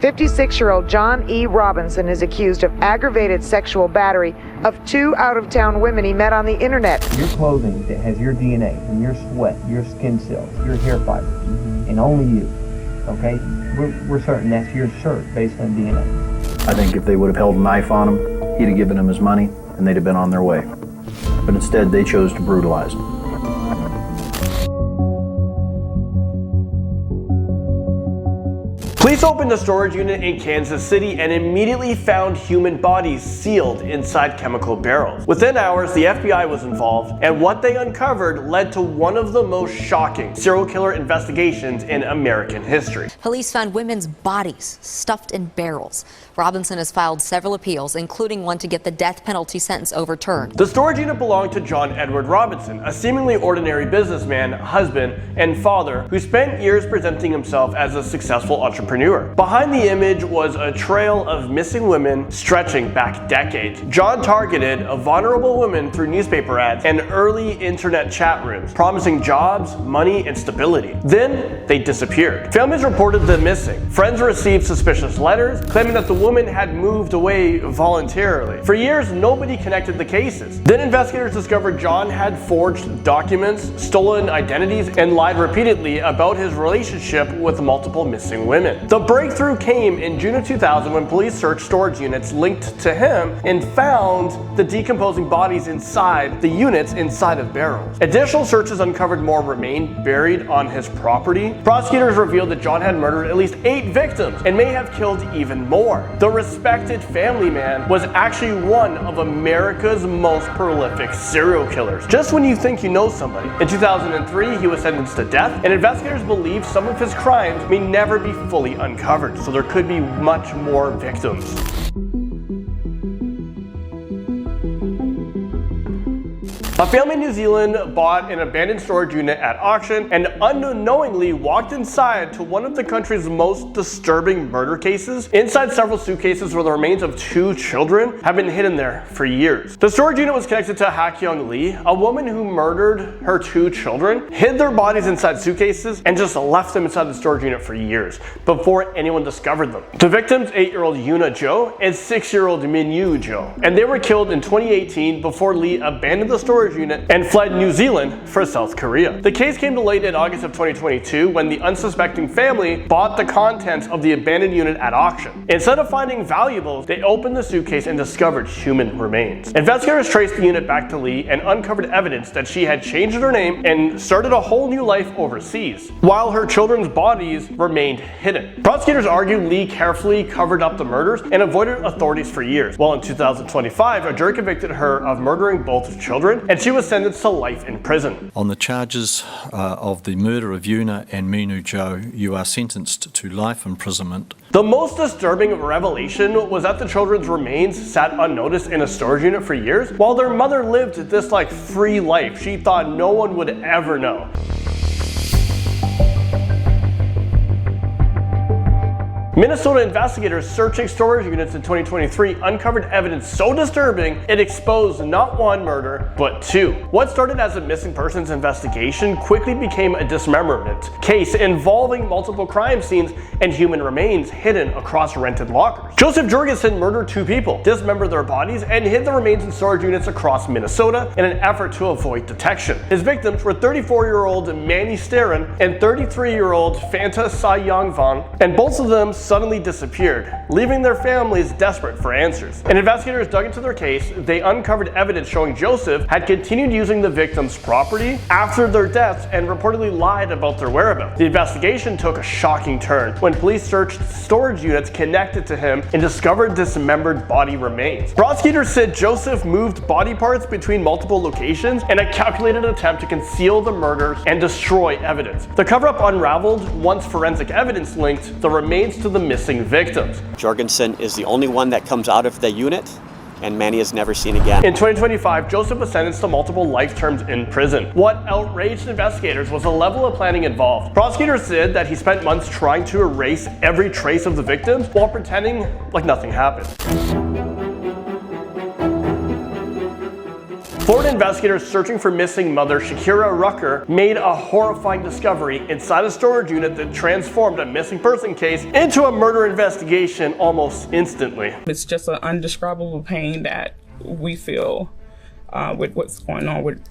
56-year-old John E. Robinson is accused of aggravated sexual battery of 2 out-of-town women he met on the internet. Your clothing that has your DNA from your sweat, your skin cells, your hair fibers, and only you, okay? We're certain that's your shirt based on DNA. I think if they would have held a knife on him, he'd have given him his money and they'd have been on their way. But instead, they chose to brutalize him. Police opened a storage unit in Kansas City and immediately found human bodies sealed inside chemical barrels. Within hours, the FBI was involved, and what they uncovered led to one of the most shocking serial killer investigations in American history. Police found women's bodies stuffed in barrels. Robinson has filed several appeals, including one to get the death penalty sentence overturned. The storage unit belonged to John Edward Robinson, a seemingly ordinary businessman, husband, and father who spent years presenting himself as a successful entrepreneur. Behind the image was a trail of missing women stretching back decades. John targeted vulnerable women through newspaper ads and early internet chat rooms, promising jobs, money, and stability. Then they disappeared. Families reported them missing. Friends received suspicious letters claiming that the woman had moved away voluntarily. For years, nobody connected the cases. Then investigators discovered John had forged documents, stolen identities, and lied repeatedly about his relationship with multiple missing women. The breakthrough came in June of 2000 when police searched storage units linked to him and found the decomposing bodies inside the units inside of barrels. Additional searches uncovered more remains buried on his property. Prosecutors revealed that John had murdered at least 8 victims and may have killed even more. The respected family man was actually one of America's most prolific serial killers. Just when you think you know somebody. In 2003, he was sentenced to death, and investigators believe some of his crimes may never be fully uncovered, so there could be much more victims. A family in New Zealand bought an abandoned storage unit at auction and unknowingly walked inside to one of the country's most disturbing murder cases. Inside several suitcases were the remains of 2 children have been hidden there for years. The storage unit was connected to Hakyung Lee, a woman who murdered her 2 children, hid their bodies inside suitcases, and just left them inside the storage unit for years before anyone discovered them. The victims, 8-year-old Yuna Jo and 6-year-old Minyu Jo, and they were killed in 2018 before Lee abandoned the storage unit and fled New Zealand for South Korea. The case came to light in August of 2022 when the unsuspecting family bought the contents of the abandoned unit at auction. Instead of finding valuables, they opened the suitcase and discovered human remains. Investigators traced the unit back to Lee and uncovered evidence that she had changed her name and started a whole new life overseas, while her children's bodies remained hidden. Prosecutors argue Lee carefully covered up the murders and avoided authorities for years. Well, in 2025, a jury convicted her of murdering both children, and she was sentenced to life in prison. On the charges of the murder of Yuna and Minyu Jo, you are sentenced to life imprisonment. The most disturbing revelation was that the children's remains sat unnoticed in a storage unit for years, while their mother lived this free life she thought no one would ever know. Minnesota investigators searching storage units in 2023 uncovered evidence so disturbing it exposed not 1 murder, but 2. What started as a missing persons investigation quickly became a dismemberment case involving multiple crime scenes and human remains hidden across rented lockers. Joseph Jorgenson murdered 2 people, dismembered their bodies, and hid the remains in storage units across Minnesota in an effort to avoid detection. His victims were 34-year-old Manny Starin and 33-year-old Fanta Sayang Van, and both of them suddenly disappeared, leaving their families desperate for answers. And investigators dug into their case. They uncovered evidence showing Joseph had continued using the victims' property after their deaths and reportedly lied about their whereabouts. The investigation took a shocking turn when police searched storage units connected to him and discovered dismembered body remains. Prosecutors said Joseph moved body parts between multiple locations in a calculated attempt to conceal the murders and destroy evidence. The cover-up unraveled once forensic evidence linked the remains to the missing victims. Jorgenson is the only one that comes out of the unit, and Manny is never seen again. In 2025, Joseph was sentenced to multiple life terms in prison. What outraged investigators was the level of planning involved. Prosecutors said that he spent months trying to erase every trace of the victims while pretending like nothing happened. Florida investigators searching for missing mother Shakira Rucker made a horrifying discovery inside a storage unit that transformed a missing person case into a murder investigation almost instantly. It's just an indescribable pain that we feel with what's going on with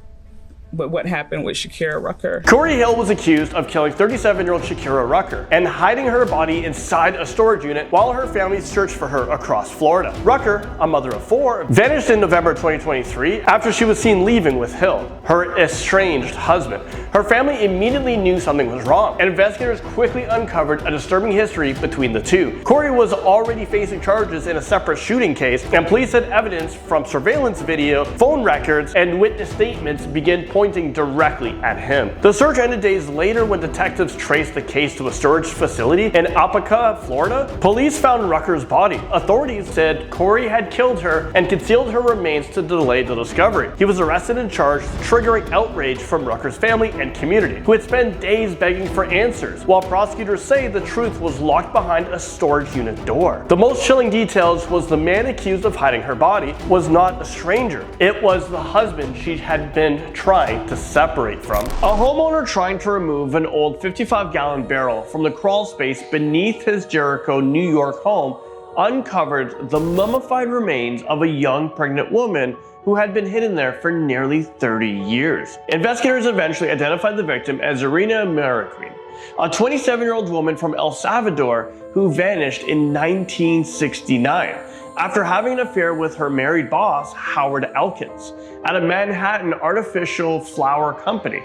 what happened with Shakira Rucker. Cory Hill was accused of killing 37-year-old Shakira Rucker and hiding her body inside a storage unit while her family searched for her across Florida. Rucker, a mother of 4, vanished in November 2023 after she was seen leaving with Hill, her estranged husband. Her family immediately knew something was wrong, and investigators quickly uncovered a disturbing history between the two. Cory was already facing charges in a separate shooting case, and police said evidence from surveillance video, phone records, and witness statements began pointing directly at him. The search ended days later when detectives traced the case to a storage facility in Apopka, Florida. Police found Rucker's body. Authorities said Cory had killed her and concealed her remains to delay the discovery. He was arrested and charged, triggering outrage from Rucker's family and community, who had spent days begging for answers, while prosecutors say the truth was locked behind a storage unit door. The most chilling details was the man accused of hiding her body was not a stranger. It was the husband she had been trying to separate from. A homeowner trying to remove an old 55-gallon barrel from the crawl space beneath his Jericho, New York home uncovered the mummified remains of a young pregnant woman who had been hidden there for nearly 30 years. Investigators eventually identified the victim as Reyna Marroquín, a 27-year-old woman from El Salvador who vanished in 1969. After having an affair with her married boss, Howard Elkins, at a Manhattan artificial flower company.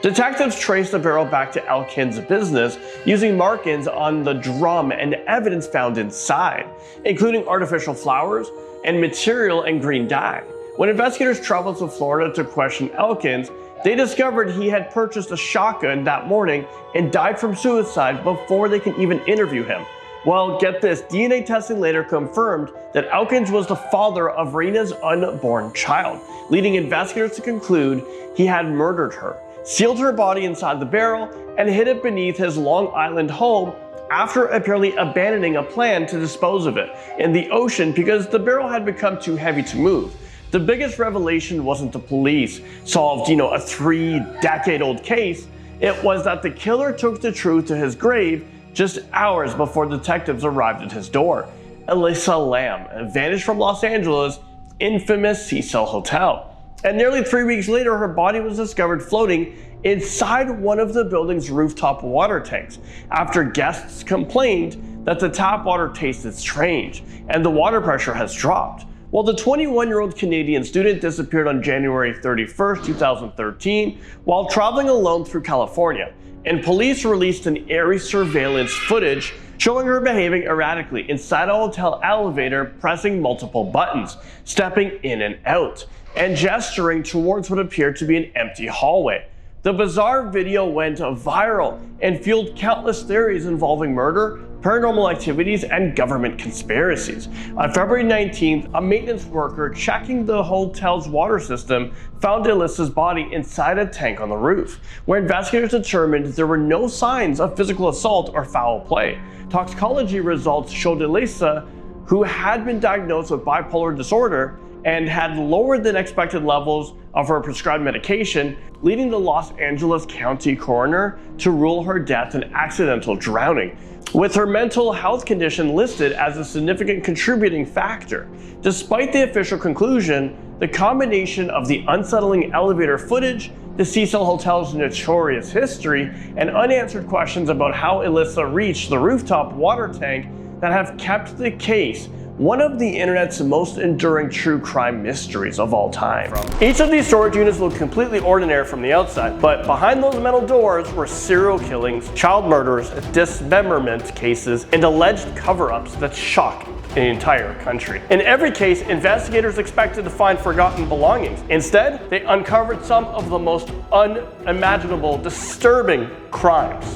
Detectives traced the barrel back to Elkins' business using markings on the drum and evidence found inside, including artificial flowers and material and green dye. When investigators traveled to Florida to question Elkins, they discovered he had purchased a shotgun that morning and died from suicide before they could even interview him. Well, get this, DNA testing later confirmed that Elkins was the father of Reyna's unborn child, leading investigators to conclude he had murdered her, sealed her body inside the barrel, and hid it beneath his Long Island home after apparently abandoning a plan to dispose of it in the ocean because the barrel had become too heavy to move. The biggest revelation wasn't the police solved, a 3-decade-old case. It was that the killer took the truth to his grave just hours before detectives arrived at his door. Elisa vanished from Los Angeles' infamous Cecil Hotel. And nearly 3 weeks later, her body was discovered floating inside one of the building's rooftop water tanks after guests complained that the tap water tasted strange and the water pressure has dropped. Well, the 21-year-old Canadian student disappeared on January 31st, 2013 while traveling alone through California, and police released an eerie surveillance footage showing her behaving erratically inside a hotel elevator, pressing multiple buttons, stepping in and out, and gesturing towards what appeared to be an empty hallway. The bizarre video went viral and fueled countless theories involving murder, paranormal activities, and government conspiracies. On February 19th, a maintenance worker checking the hotel's water system found Elisa's body inside a tank on the roof, where investigators determined there were no signs of physical assault or foul play. Toxicology results showed Elisa, who had been diagnosed with bipolar disorder and had lower than expected levels of her prescribed medication, leading the Los Angeles County coroner to rule her death an accidental drowning, with her mental health condition listed as a significant contributing factor. Despite the official conclusion, the combination of the unsettling elevator footage, the Cecil Hotel's notorious history, and unanswered questions about how Elisa reached the rooftop water tank that have kept the case one of the internet's most enduring true crime mysteries of all time. Each of these storage units looked completely ordinary from the outside, but behind those metal doors were serial killings, child murders, dismemberment cases, and alleged cover-ups that shocked the entire country. In every case, investigators expected to find forgotten belongings. Instead, they uncovered some of the most unimaginable, disturbing crimes.